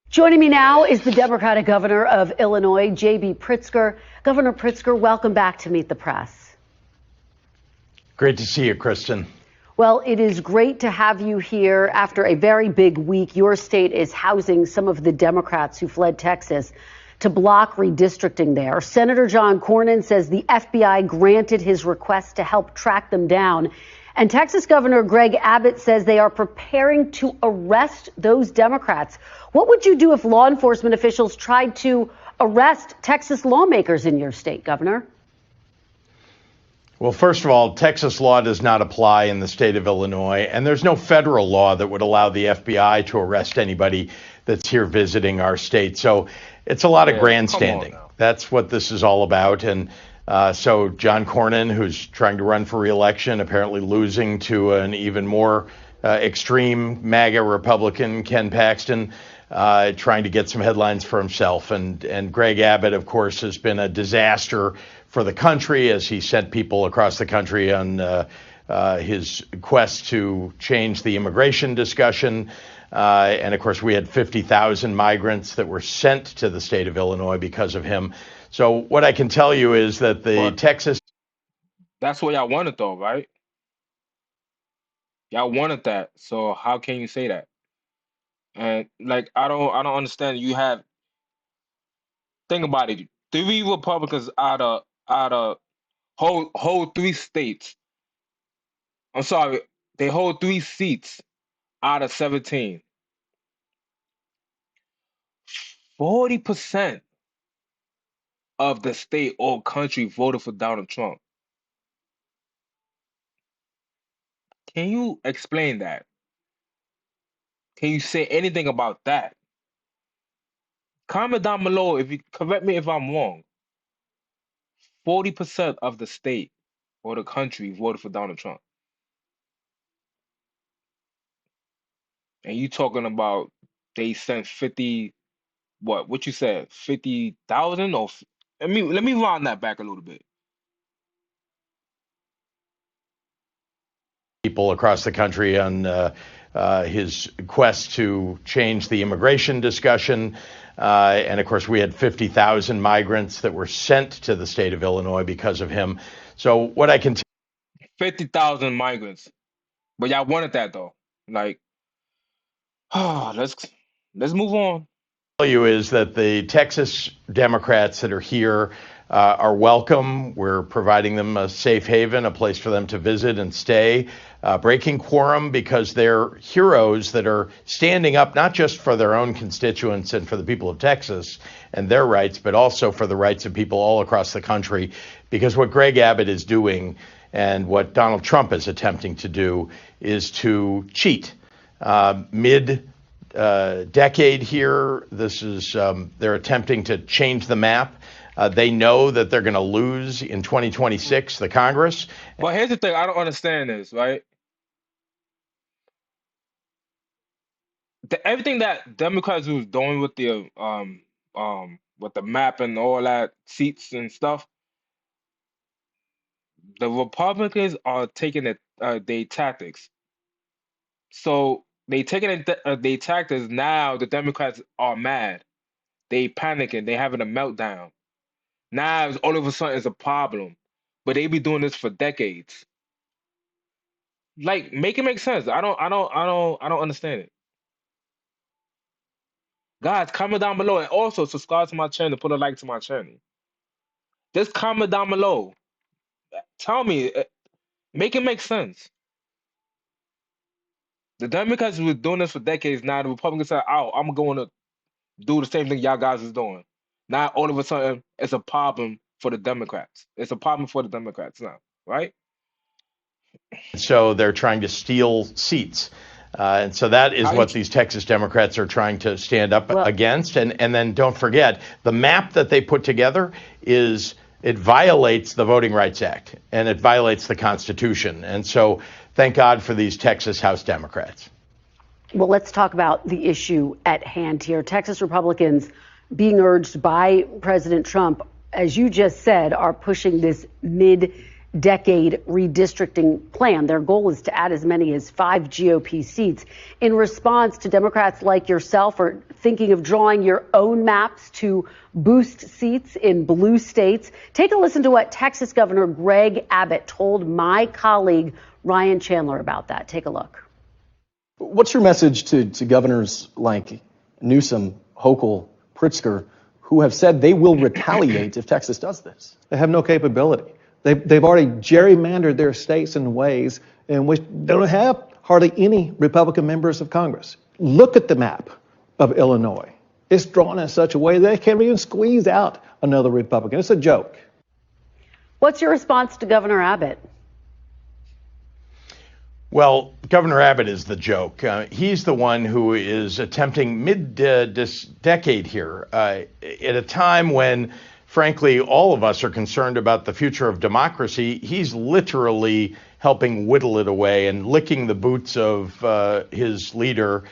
Joining me now is the Democratic governor of Illinois, J.B. Pritzker. Governor Pritzker, welcome back to Meet the Press. Great to see you, Kristen. Well, it is great to have you here after a very big week. Your state is housing some of the Democrats who fled Texas to block redistricting there. Senator John Cornyn says the FBI granted his request to help track them down. And Texas Governor Greg Abbott says they are preparing to arrest those Democrats. What would you do if law enforcement officials tried to arrest Texas lawmakers in your state, Governor? Well, first of all, Texas law does not apply in the state of Illinois, and there's no federal law that would allow the FBI to arrest anybody that's here visiting our state. So it's a lot of grandstanding. That's what this is all about. And so John Cornyn, who's trying to run for re-election, apparently losing to an even more extreme MAGA Republican, Ken Paxton, trying to get some headlines for himself. And Greg Abbott, of course, has been a disaster for the country as he sent people across the country on his quest to change the immigration discussion. And of course, we had 50,000 migrants that were sent to the state of Illinois because of him. So what I can tell you is that Texas. That's what y'all wanted, though, right? Y'all wanted that. So how can you say that? And like, I don't understand. Think about it. 3 Republicans out of whole 3 states. I'm sorry, they hold 3 seats out of 17. 40% of the state or country voted for Donald Trump. Can you explain that? Can you say anything about that? Comment down below if you correct me if I'm wrong. 40% of the state or the country voted for Donald Trump. And you talking about they sent 50, what you said, 50,000 or let me round that back a little bit. People across the country on his quest to change the immigration discussion. And of course, we had 50,000 migrants that were sent to the state of Illinois because of him. So what I can tell 50,000 migrants. But y'all wanted that, though. Like, let's move on. you is that the Texas Democrats that are here are welcome. We're providing them a safe haven, a place for them to visit and stay, breaking quorum because they're heroes that are standing up not just for their own constituents and for the people of Texas and their rights, but also for the rights of people all across the country. Because what Greg Abbott is doing and what Donald Trump is attempting to do is to cheat. Decade here. This is they're attempting to change the map. They know that they're going to lose in 2026 the Congress. But here's the thing: I don't understand this, right? Everything that Democrats was doing with the map and all that seats and stuff, the Republicans are taking it their tactics. So they taking their tactics now. The Democrats are mad. They panicking. They having a meltdown. Now all of a sudden it's a problem, but they be doing this for decades. Like, make it make sense. I don't understand it. Guys, comment down below and also subscribe to my channel. Put a like to my channel. Just comment down below. Tell me, make it make sense. The Democrats were doing this for decades. Now the Republicans said, "Oh, I'm going to do the same thing y'all guys is doing." Now all of a sudden it's a problem for the Democrats. It's a problem for the Democrats now, right? So they're trying to steal seats. And so that is what these Texas Democrats are trying to stand up against. And then don't forget, the map that they put together it violates the Voting Rights Act and it violates the Constitution. And so thank God for these Texas House Democrats. Well, let's talk about the issue at hand here. Texas Republicans being urged by President Trump, as you just said, are pushing this mid-decade redistricting plan. Their goal is to add as many as 5 GOP seats in response to Democrats like yourself or thinking of drawing your own maps to boost seats in blue states? Take a listen to what Texas Governor Greg Abbott told my colleague Ryan Chandler about that. Take a look. What's your message to governors like Newsom, Hochul, Pritzker, who have said they will retaliate if Texas does this? They have no capability. They've already gerrymandered their states in ways in which they don't have hardly any Republican members of Congress. Look at the map of Illinois. It's drawn in such a way that they can't even squeeze out another Republican. It's a joke. What's your response to Governor Abbott? Well, Governor Abbott is the joke. He's the one who is attempting this decade here at a time when, frankly, all of us are concerned about the future of democracy. He's literally helping whittle it away and licking the boots of his leader,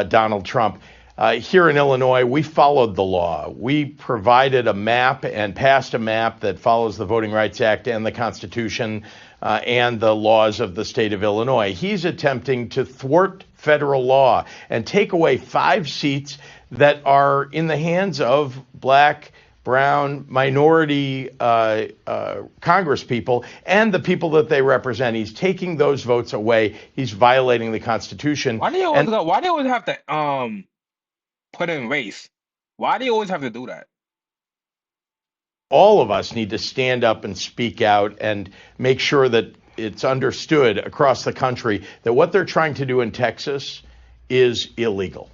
Donald Trump. Here in Illinois, we followed the law. We provided a map and passed a map that follows the Voting Rights Act and the Constitution and the laws of the state of Illinois. He's attempting to thwart federal law and take away 5 seats that are in the hands of black, brown, minority congresspeople and the people that they represent. He's taking those votes away. He's violating the Constitution. Why do you always have to put in race? Why do you always have to do that? All of us need to stand up and speak out and make sure that it's understood across the country that what they're trying to do in Texas is illegal.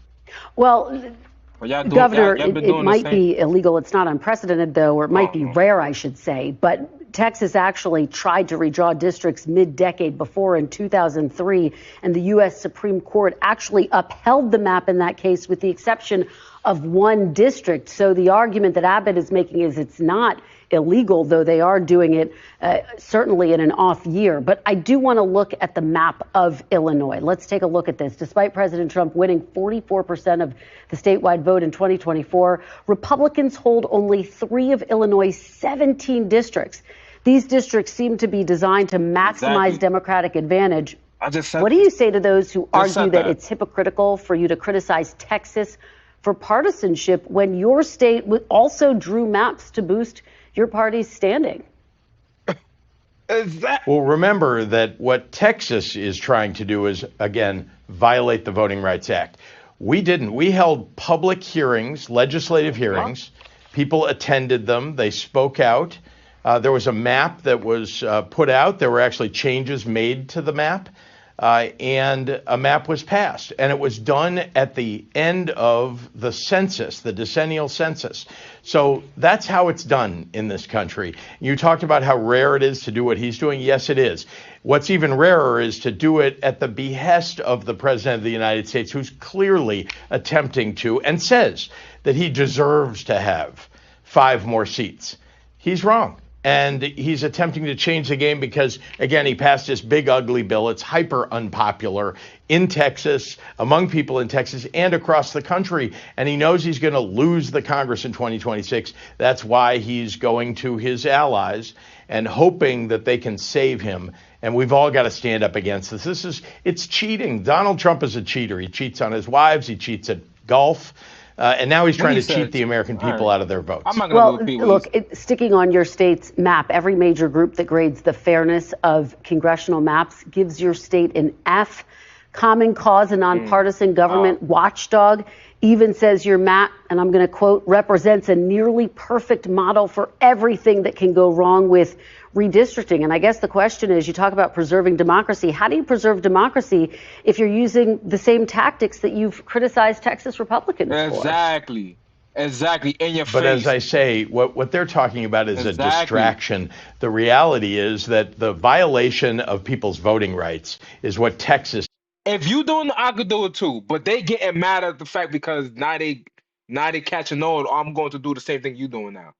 Well, Governor, it might be illegal. It's not unprecedented, though, or it might be rare, I should say. But Texas actually tried to redraw districts mid-decade before in 2003, and the U.S. Supreme Court actually upheld the map in that case with the exception of one district. So the argument that Abbott is making is it's not illegal, though they are doing it certainly in an off year. But I do want to look at the map of Illinois. Let's take a look at this. Despite President Trump winning 44% of the statewide vote in 2024, Republicans hold only 3 of Illinois' 17 districts. These districts seem to be designed to maximize Democratic advantage. What do you say to those who argue that it's hypocritical for you to criticize Texas for partisanship when your state also drew maps to boost your party's standing? Well, remember that what Texas is trying to do is, again, violate the Voting Rights Act. We didn't. We held public hearings, legislative hearings. People attended them. They spoke out. There was a map that was put out. There were actually changes made to the map. And a map was passed, and it was done at the end of the census, the decennial census. So that's how it's done in this country. You talked about how rare it is to do what he's doing. Yes, it is. What's even rarer is to do it at the behest of the President of the United States, who's clearly attempting to and says that he deserves to have 5 more seats. He's wrong. And he's attempting to change the game because, again, he passed this big, ugly bill. It's hyper unpopular in Texas, among people in Texas and across the country. And he knows he's going to lose the Congress in 2026. That's why he's going to his allies and hoping that they can save him. And we've all got to stand up against this. It's cheating. Donald Trump is a cheater. He cheats on his wives. He cheats at golf. And now he's trying to cheat the American people out of their votes. Well, look, sticking on your state's map, every major group that grades the fairness of congressional maps gives your state an F. Common Cause, a nonpartisan government watchdog, even says your map, and I'm going to quote, represents a nearly perfect model for everything that can go wrong with redistricting. And I guess the question is, you talk about preserving democracy. How do you preserve democracy if you're using the same tactics that you've criticized Texas Republicans for? Exactly. In your face. But as I say, what they're talking about is a distraction. The reality is that the violation of people's voting rights is what Texas. If you doing it, I could do it too. But they getting mad at the fact because now they catching on. I'm going to do the same thing you doing now.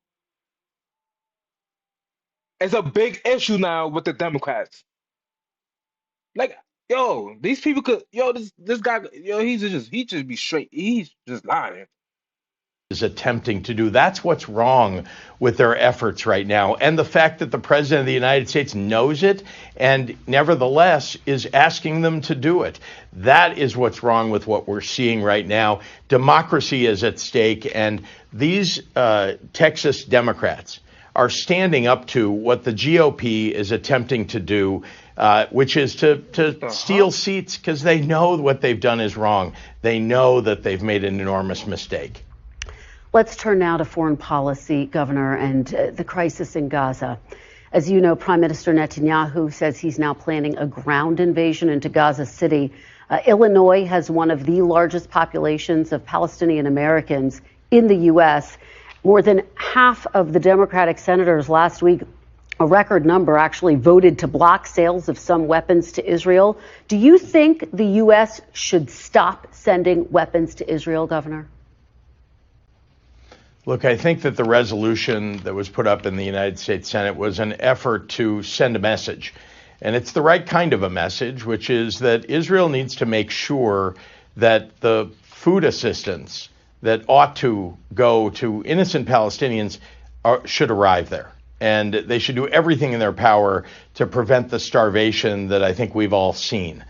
It's a big issue now with the Democrats. Like, yo, these people could, this guy, yo, he just be straight. He's just lying. is attempting to do. That's what's wrong with their efforts right now. And the fact that the president of the United States knows it and nevertheless is asking them to do it. That is what's wrong with what we're seeing right now. Democracy is at stake, and these Texas Democrats are standing up to what the GOP is attempting to do, which is to steal seats, because they know what they've done is wrong. They know that they've made an enormous mistake. Let's turn now to foreign policy, Governor, and the crisis in Gaza. As you know, Prime Minister Netanyahu says he's now planning a ground invasion into Gaza City. Illinois has one of the largest populations of Palestinian Americans in the U.S. More than half of the Democratic senators last week, a record number, actually voted to block sales of some weapons to Israel. Do you think the U.S. should stop sending weapons to Israel, Governor? Look, I think that the resolution that was put up in the United States Senate was an effort to send a message. And it's the right kind of a message, which is that Israel needs to make sure that the food assistance that ought to go to innocent Palestinians should arrive there. And they should do everything in their power to prevent the starvation that I think we've all seen.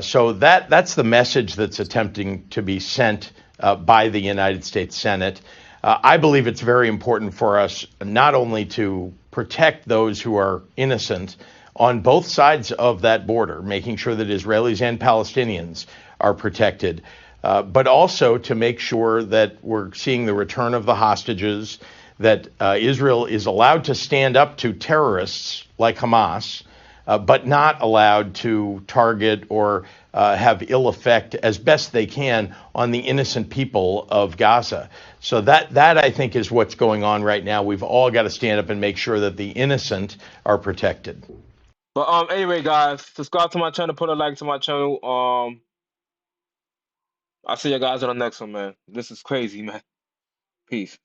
So that's the message that's attempting to be sent by the United States Senate. I believe it's very important for us not only to protect those who are innocent on both sides of that border, making sure that Israelis and Palestinians are protected, but also to make sure that we're seeing the return of the hostages, that Israel is allowed to stand up to terrorists like Hamas, but not allowed to target or have ill effect as best they can on the innocent people of Gaza. So that I think is what's going on right now. We've all got to stand up and make sure that the innocent are protected. But anyway, guys, subscribe to my channel, put a like to my channel. I'll see you guys on the next one, man. This is crazy, man. Peace.